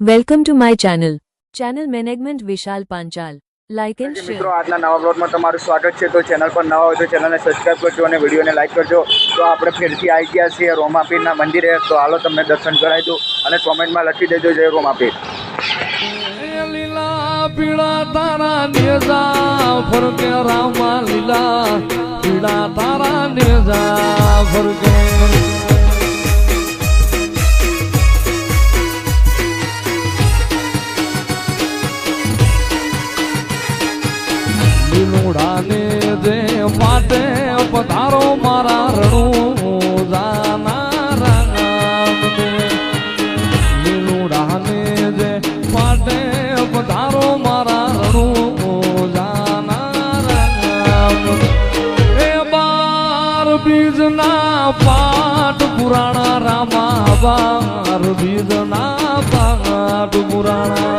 Welcome to my channel. Channel Management Vishal Panchal. Like and share. મિત્રો આજના નવા બ્લોગમાં તમારું સ્વાગત છે। તો ચેનલ પર નવા હોય તો ચેનલને સબસ્ક્રાઇબ કરજો અને વિડીયોને લાઈક કરજો। તો આપણે ફરીથી આવી ગયા છીએ રોમાપીરના મંદિરે। તો હાલો તમને દર્શન કરાવી દઉં અને કોમેન્ટમાં લખી દેજો જય રોમાપીર। લીલા પીળા તારા નેજા ફરકે રામા લીલા પીળા તારા નેજા ફરકે લીલુડાને જે પાટે પધારો મારા રણુ જાના રામ લીલુડાને જે પાટે પધારો મારા રણુ જાના રામ એ બાર બીજના પાઠ પુરાણા રામા બાર બીજના પાઠ પુરાણા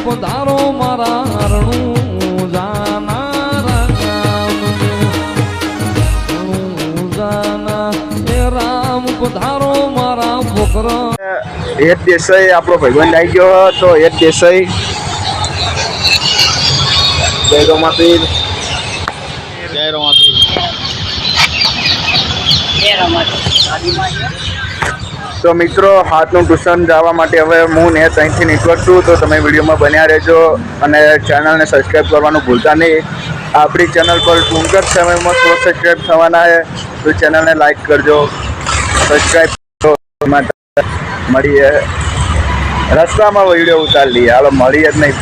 પધારો મારા રણુ જાના રામ જાના એ રામ પધારો મારા પોકરા। હેત દેસાઈ આપણો ભાઈબંધ આવી ગયો। તો હેત દેસાઈ જય રોમાપીર। જય રોમાપીર। તો મિત્રો હાથનું ટ્યુશન જવા માટે હવે હું ને ત્યાંથી નીકળું છું। તો તમે વિડીયોમાં બન્યા રહેજો અને ચેનલને સબસ્ક્રાઈબ કરવાનું ભૂલતા નહીં। આપણી ચેનલ પર ટૂંક જ સમયમાં 100 સબસ્ક્રાઈબ થવાના છે। તો ચેનલને લાઈક કરજો, સબસ્ક્રાઈબ કરો। મળીએ રસ્તામાં વિડીયો ઉતારી લઈએ। હાલો મળીએ જ નહીં।